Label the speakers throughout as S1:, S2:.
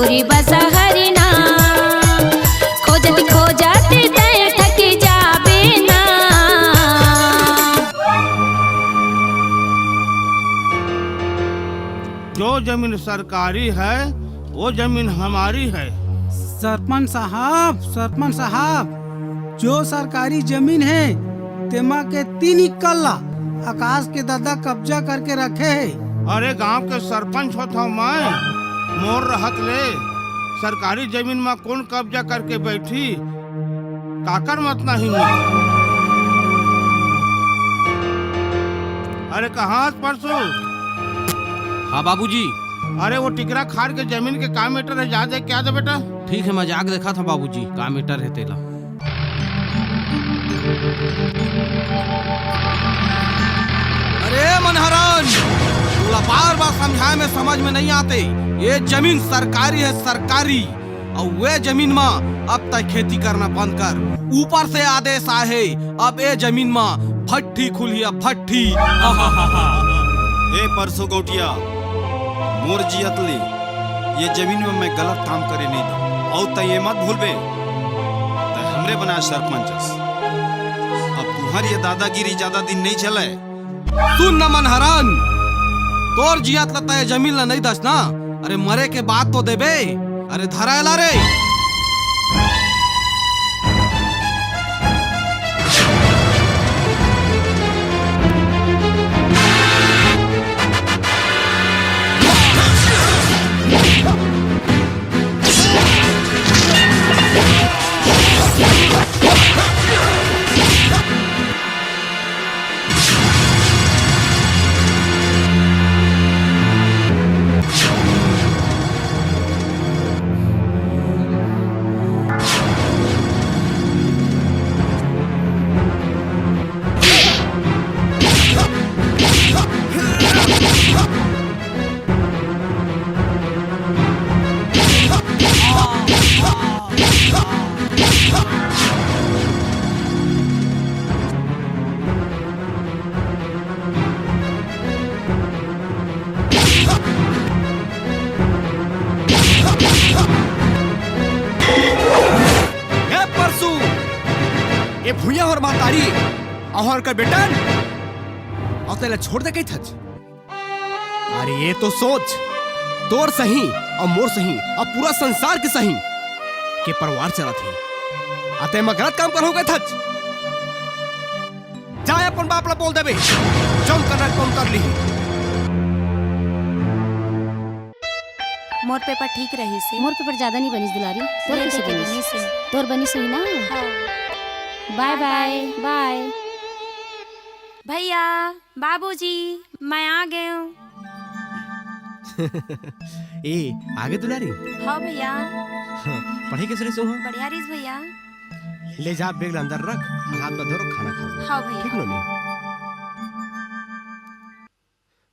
S1: गोरी बसा हरिना खोजत खोजत तय थक जाबे ना।
S2: जो जमीन सरकारी है वो जमीन हमारी है।
S3: सरपंच साहब, जो सरकारी जमीन है तेमा के 3 कल्ला आकाश के दादा कब्जा करके रखे है।
S2: अरे गांव के सरपंच होता मैं, मोर रहत ले सरकारी जमीन में कौन कब्जा करके बैठी काकर मत नहीं। अरे कहाँ परसों?
S4: हाँ बाबूजी।
S2: अरे वो टिकरा खार के जमीन के का मीटर है, जा दे क्या दे बेटा।
S4: ठीक है, मजाक देखा था बाबूजी, का मीटर है तेला। अरे मनहरान, तोला बार बार समझाए में समझ में नहीं आते। ये जमीन सरकारी है, सरकारी। और वे जमीन में अब तक खेती करना बंद कर। ऊपर से आदेश आए अब ये जमीन में भट्ठी खुली है, भट्ठी।
S5: ए परसों गौटिया मोर जियतली ये जमीन में मैं गलत काम करे नहीं था। और तय मत भूलबे तय हमरे बना सरपंच। अब तुम्हारी ये दादागिरी ज्यादा दिन नहीं चले।
S4: सुन न मनहरान, तोर जियत लता है जमीन ला नहीं दस ना। अरे मरे के बाद तो देबे। अरे धरायला रे।
S6: ये भूया और मातारी और का बेटन और तेला छोड़ दे कई थच। अरे ये तो सोच, तोर सही और मोर सही और पूरा संसार के सही के परिवार चला थे। आते मैं गलत काम कर हो गए थच। जाए अपन बाप ला बोल देबे, जम करना कौन कर ली।
S1: मोर पेपर ठीक रही से।
S7: मोर पेपर ज्यादा नहीं बनिस दुलारी, तोर कैसे बनिस? तोर बनिस हुई ना। Bye bye bye.
S1: भैया, बाबूजी, मैं आ गए हूँ।
S6: ए आगे दुलारी।
S1: हाँ भैया।
S6: पढ़े कैसे रहे हो?
S1: बढ़िया रहीस भैया।
S6: ले जा बैग अंदर रख, हाथ में धरो, खाना खाओ।
S1: हाँ भैया।
S6: ठीक नो?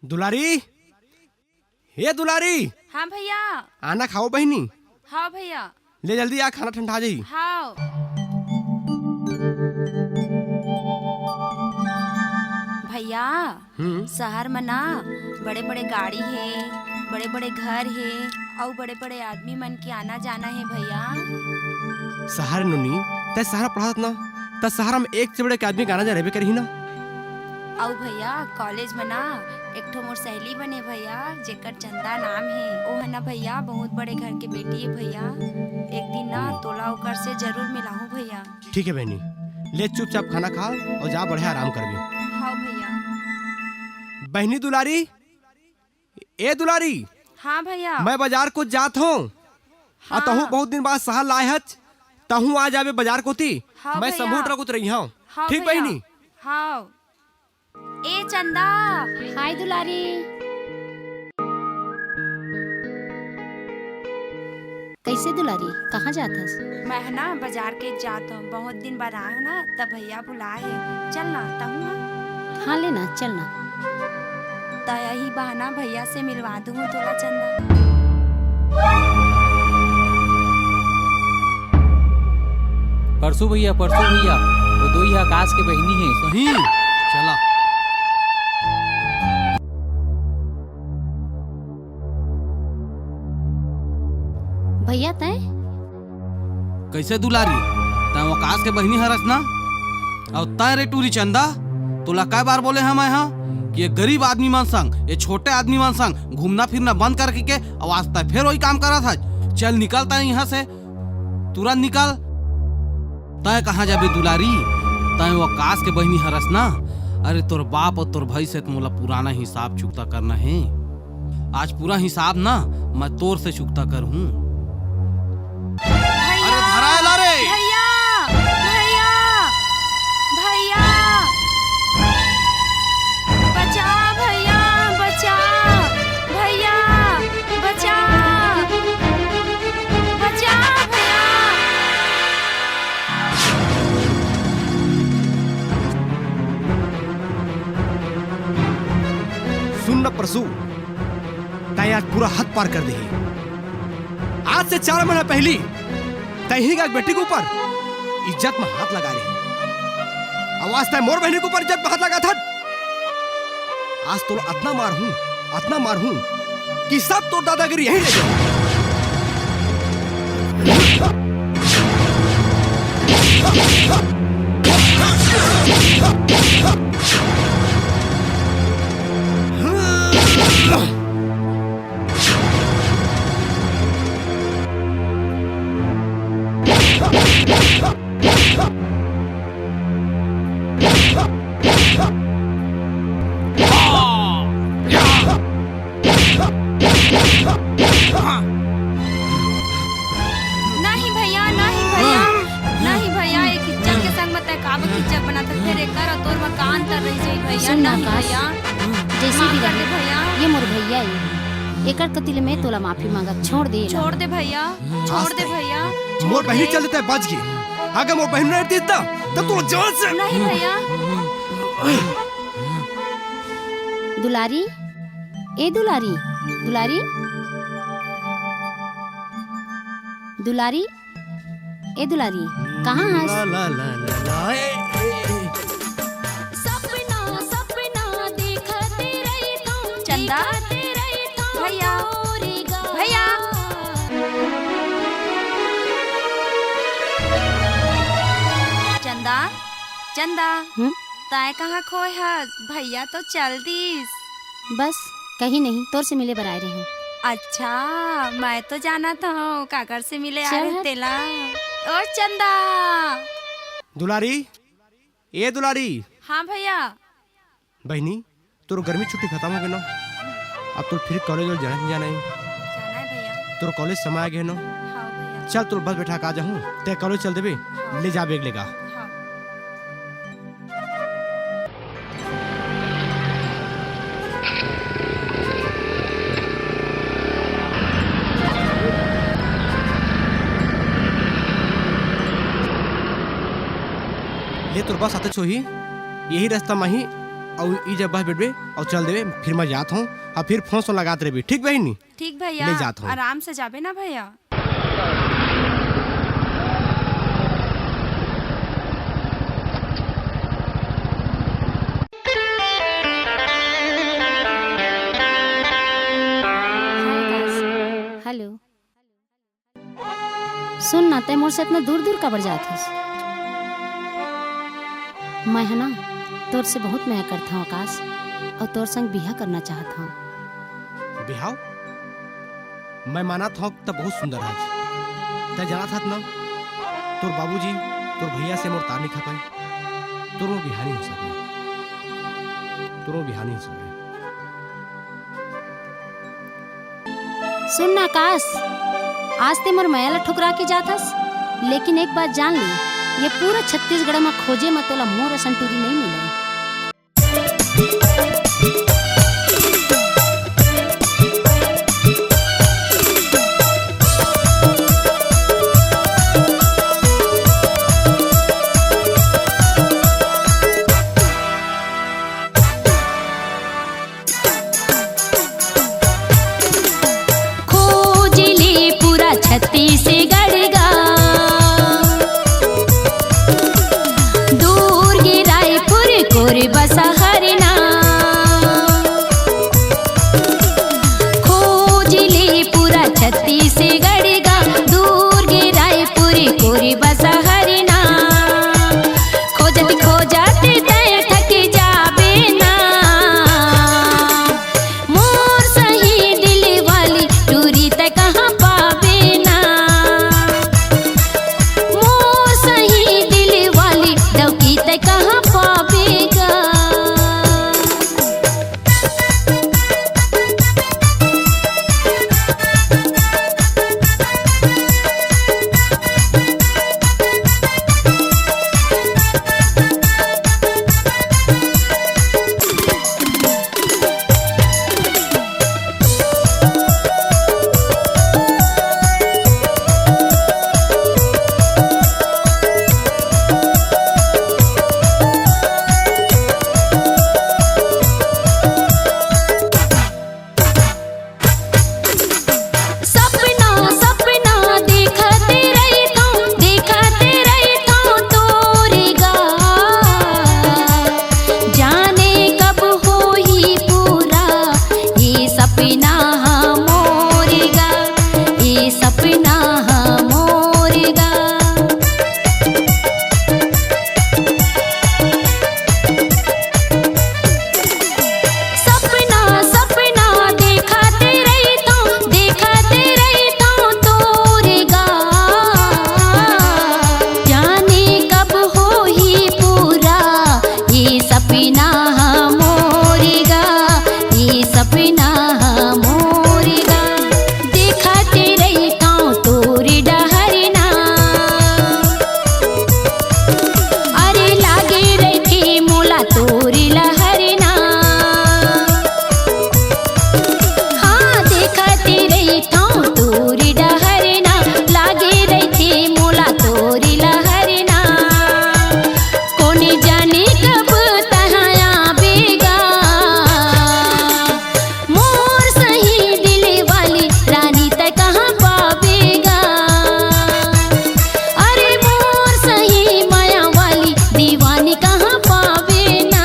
S6: दुलारी, ये दुलारी।
S1: हाँ भैया।
S6: आना खाओ बहनी।
S1: हाँ भैया।
S6: ले जल्दी आ, खाना ठंडा जाई।
S1: हाँ। भैया, शहर में ना बड़े बड़े गाड़ी है, बड़े बड़े घर है और बड़े बड़े आदमी मन के आना जाना है भैया।
S6: शहर नुनी ते शहर पढ़ात ना, त शहर में एक से बड़े के आदमी गाना जा रहबे करही ना।
S1: और भैया कॉलेज में ना एक ठो मोर सहेली बने भैया, जेकर चंदा नाम है। ओ है ना भैया बहुत बड़े घर के बेटी है भैया। एक दिन ना तोला ओकर से जरूर मिलाऊं भैया।
S6: ठीक है बहनी, ले चुपचाप खाना खा और जा बढ़िया आराम करबी।
S1: हाँ भैया।
S6: बहनी दुलारी, ए दुलारी।
S1: हाँ भैया।
S6: मैं बाजार को जात हूँ।
S1: हाँ।
S6: तहु बहुत दिन बाद शहर लाए हच, तहु आ जाबे बाजार को ती।
S1: हाँ
S6: मैं
S1: भैया।
S6: समूट रखुत रही हूँ।
S1: हाँ
S6: ठीक
S1: भैया।
S6: बहनी।
S1: हाँ। ए चंदा।
S7: हाय दुलारी। कैसे दुलारी, कहाँ जाथस?
S1: मैं ना बाजार के जात हूँ, बहुत दिन बाद आया हूँ ना, तब भैया बुलाए है। चलना तहु।
S7: हाँ लेना, चलना।
S1: तो यही बहाना भैया से मिलवा दूँ तोला चंदा।
S8: परसों भैया, वो दो ही आकाश के बहनी है।
S4: सही, चला। कैसे दुलारी तय आकाश के बहनी हरस ना और तय रे टूरी चंदा तोला कई बार बोले हम यहाँ कि ये गरीब आदमी मान संग ये छोटे आदमी मान संग घूमना फिरना बंद करके के और आज तक फिर वही काम करा था। चल निकलता है यहाँ से, तुरंत निकल। तय कहाँ जाबे दुलारी? तय वो आकाश के बहनी हरस ना। अरे तोर बाप और तोर भाई से मोला पुराना हिसाब चुकता करना है। आज पूरा हिसाब ना मैं तोर से चुकता कर हूँ।
S1: अरे
S4: धरा ला रे
S1: भैया भैया भैया बचा भैया बचा भैया बचा बचा भैया।
S6: सुन न परसू, तय आज पूरा हद पार कर दे। आज से 4 महीना पहली तही का बेटी के ऊपर इज्जत में हाथ लगा रही। आवाज तय मोर बहनी के ऊपर इज्जत में हाथ लगा था। आज तो अतना मार हूं कि सब तो दादागिरी यहीं ले जाओ।
S1: नहीं भैया नहीं भैया नहीं भैया, एक इज्जत के संग मत काबू इज्जत बनाता फिर एक कर तोर में कान तर रही जाई भैया।
S7: सुन ना
S1: नहीं
S7: आकाश,
S1: भैया
S7: जैसे भी
S1: माफ कर दे
S7: रहे
S1: भैया,
S7: ये मोर भैया है। एकर कतिल में तोला माफी मांगा छोड़ दे।
S1: छोड़ दे भैया छोड़ दे भैया।
S6: मोर
S1: छोड़
S6: बहनी
S1: दे।
S6: चल देता है बच गई। अगर मोर बहन नहीं रहती तब तो जान से
S1: नहीं भैया।
S7: दुलारी, ए दुलारी, दुलारी, दुलारी, ए दुलारी, कहाँ हंस?
S6: ला ला ला ला ला
S7: सपना सपना देखते रही तुम,
S1: चंदा भैया भैया चंदा चंदा ताए कहाँ खोए है भैया? तो चल दीस।
S7: बस कहीं नहीं, तोर से मिले बर आए रहे हूँ।
S1: अच्छा मैं तो जाना था काकर से मिले आ
S7: चल
S1: रहे
S7: हट।
S1: तेला। ओ चंदा।
S6: दुलारी, ए दुलारी,
S1: हाँ भैया।
S6: बहनी तोर गर्मी छुट्टी खत्म हो गई ना। अब तो फिर कॉलेज और जाना
S1: जाना है भैया।
S6: तोर कॉलेज समय आ गया ना।
S1: हाँ भैया
S6: चल तोर बस बैठा के आ जाऊँ ते कॉलेज चल देबे। ले जा बैग लेगा।
S1: हाँ।
S6: ले तोर बस आते छोही यही रास्ता में ही और ई जब बस बैठबे और चल देबे फिर मैं जात हूँ और फिर फोन से लगाते रहबे। ठीक बहनी?
S1: ठीक भैया
S6: ले जात हूँ।
S1: आराम से जाबे ना भैया।
S7: हेलो, सुन ना, तय मोर से इतना दूर दूर कबर जात हस? मैं है ना तोर से बहुत मेह करता हूँ आकाश, और तोर संग बिहा करना चाहता हूँ।
S6: बिहाव मैं माना था तब बहुत सुंदर है। तय जाना था ना तोर बाबूजी तोर भैया से मोर तार नहीं खा पाए। तोर बिहानी हो सके, तोर बिहानी हो सके।
S7: सुन ना आकाश, आज ते मोर मैला ठुकरा के जात हस, लेकिन एक बात जान ली, ये पूरा छत्तीसगढ़ में खोजे में तोला मोर असन टूरी नहीं मिले।
S9: छत्तीसगढ़ गा दूर गे रायपुर कोर बसा हरना खोज ले पूरा छत्तीसगढ़ गा दूर गे रायपुर कोर कब तहाया बेगा मोर सही दिल वाली रानी तय कहाँ पावेगा अरे मोर सही माया वाली दीवानी कहाँ पावे ना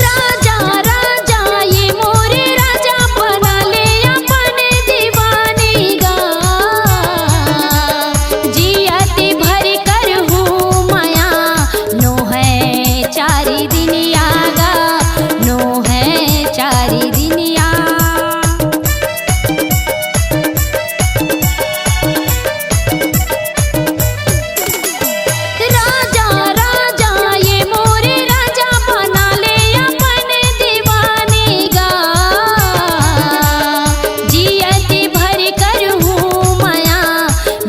S9: राजा राजा ये मोरे राजा बना ले अपने दीवानी गा जियते भर कर हूँ माया नो है चारी दिन आगा नो है चारी दिन आ राजा राजा ये मोरे राजा बना ले अपने दीवानी गा जियते भर कर हूँ माया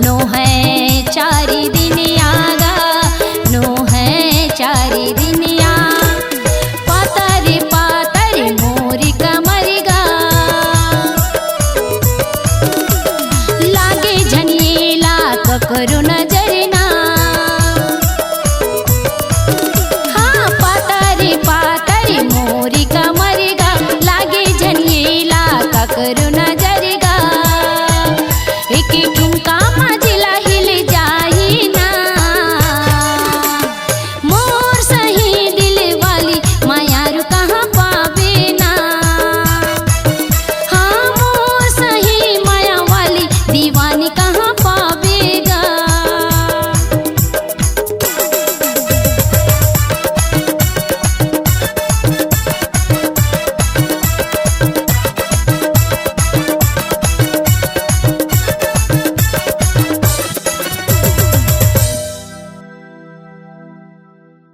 S9: नो है चारी दिन आगा नो है चारी दिन आ पातर मोरी कमरिगा लागे झनिएला ककरो न